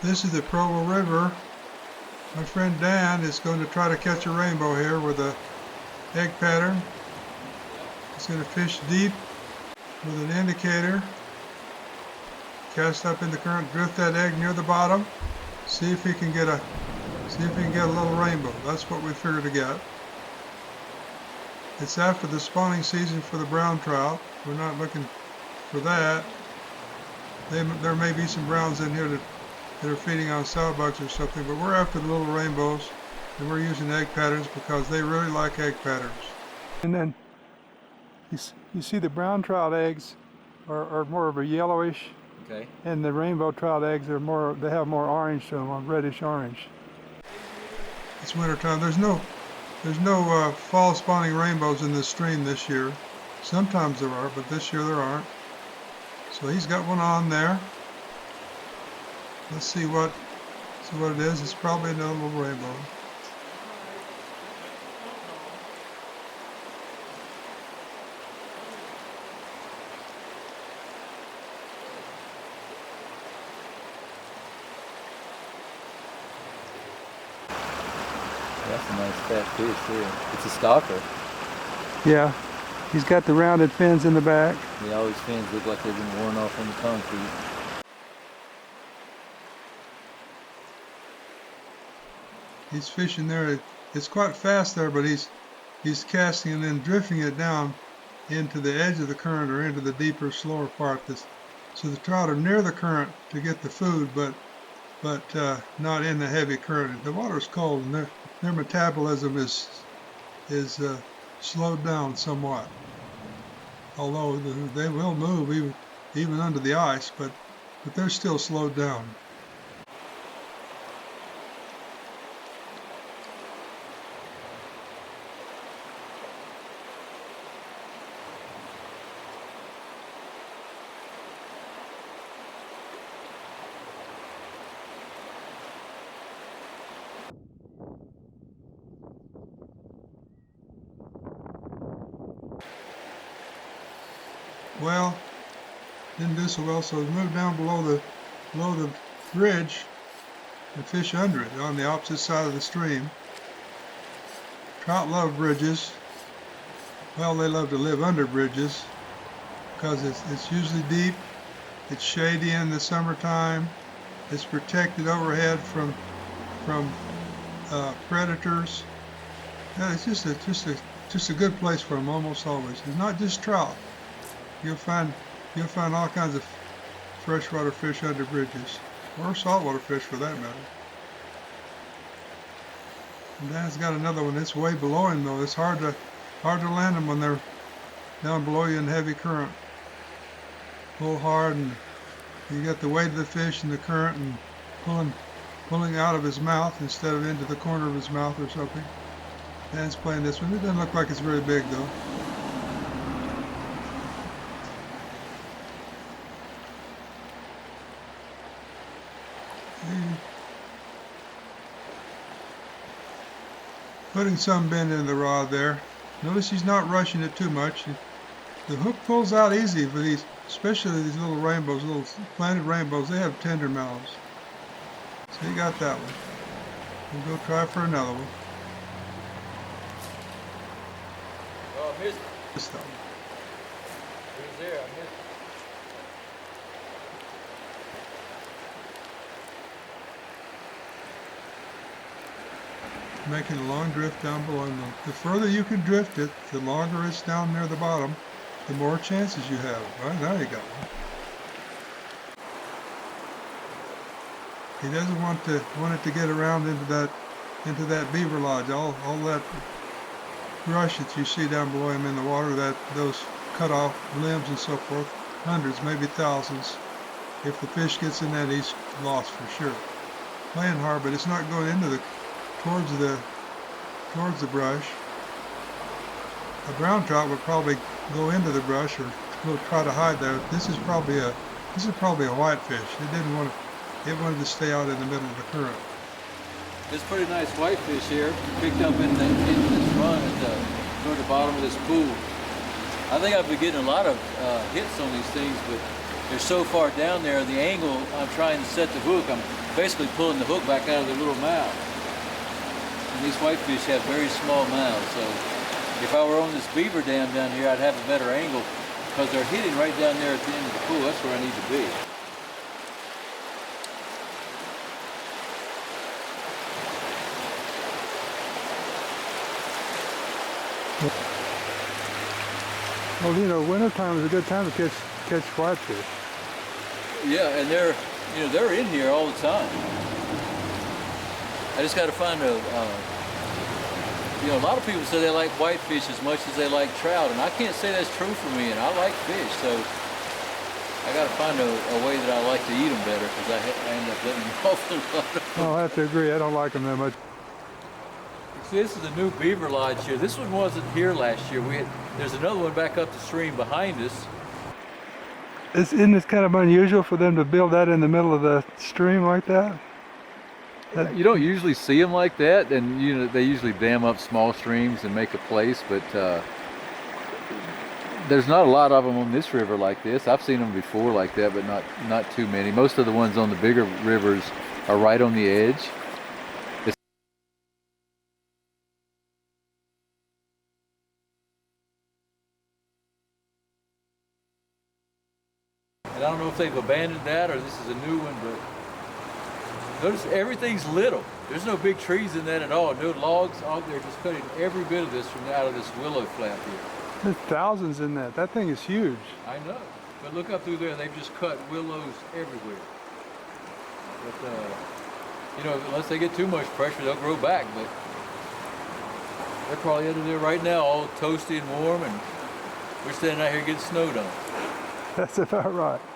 This is the Provo River. My friend Dan is going to try to catch a rainbow here with a egg pattern. He's going to fish deep with an indicator. Cast up in the current, drift that egg near the bottom. See if he can get a little rainbow. That's what we figure to get. It's after the spawning season for the brown trout. We're not looking for that. There may be some browns in here that are feeding on sow bugs or something, but we're after the little rainbows, and we're using egg patterns because they really like egg patterns. And then you see the brown trout eggs are more of a yellowish, okay, and the rainbow trout eggs are more, they have more orange to them, a reddish orange. It's winter time. There's no fall spawning rainbows in this stream this year. Sometimes there are, but this year there aren't. So he's got one on there. Let's see what it is. It's probably another little rainbow. that's a nice fat fish here. It's a stalker. Yeah, he's got the rounded fins in the back. Yeah, all these fins look like they've been worn off on the concrete. He's fishing there. It's quite fast there, but he's casting and then drifting it down into the edge of the current or into the deeper, slower part. So the trout are near the current to get the food, but not in the heavy current. The water's cold, and their metabolism is slowed down somewhat. Although they will move even under the ice, but they're still slowed down. Well, didn't do so well, so we moved down below the bridge and fish under it on the opposite side of the stream. Trout love bridges. Well, they love to live under bridges because it's usually deep, it's shady in the summertime, it's protected overhead from predators. Yeah, it's just a good place for them almost always. It's not just trout. You'll find all kinds of freshwater fish under bridges, or saltwater fish for that matter. And Dan's got another one. It's way below him though. It's hard to land them when they're down below you in heavy current. Pull hard, and you get the weight of the fish in the current and pulling out of his mouth instead of into the corner of his mouth or something. Dan's playing this one. It doesn't look like it's very big though. Putting some bend in the rod there. Notice he's not rushing it too much. The hook pulls out easy for these, especially these little rainbows, little planted rainbows. They have tender mouths. So you got that one. We'll go try for another one. Oh, I missed it. This time. It was there, I missed it. Making a long drift down below him. The further you can drift it, the longer it's down near the bottom, the more chances you have. Right, now you got one. He doesn't want it to get around into that beaver lodge. All that brush that you see down below him in the water, those cut off limbs and so forth, hundreds, maybe thousands. If the fish gets in that, he's lost for sure. Playing hard, but it's not going into towards the brush. A brown trout would probably go into the brush or will try to hide there. This is probably a whitefish. It wanted to stay out in the middle of the current. This pretty nice whitefish here, picked up in this run toward the bottom of this pool. I think I've been getting a lot of hits on these things, but they're so far down there, the angle I'm trying to set the hook, I'm basically pulling the hook back out of their little mouth. And these whitefish have very small mouths, so if I were on this beaver dam down here, I'd have a better angle because they're hitting right down there at the end of the pool. That's where I need to be. Well, you know, wintertime is a good time to catch whitefish. Yeah, and they're in here all the time. I just got to find a lot of people say they like whitefish as much as they like trout, and I can't say that's true for me, and I like fish, so I got to find a way that I like to eat them better, because I end up letting them off a lot of them. I'll have to agree, I don't like them that much. See, this is a new beaver lodge here. This one wasn't here last year. There's another one back up the stream behind us. Isn't it kind of unusual for them to build that in the middle of the stream like that? You don't usually see them like that, and they usually dam up small streams and make a place, but there's not a lot of them on this river like this. I've seen them before like that, but not too many. Most of the ones on the bigger rivers are right on the edge. And I don't know if they've abandoned that or this is a new one, but notice everything's little. There's no big trees in that at all. No logs out there, just cutting every bit of this from out of this willow flap here. There's thousands in that. That thing is huge. I know. But look up through there, they've just cut willows everywhere. But, unless they get too much pressure, they'll grow back. But they're probably under there right now, all toasty and warm, and we're standing out here getting snowed on. That's about right.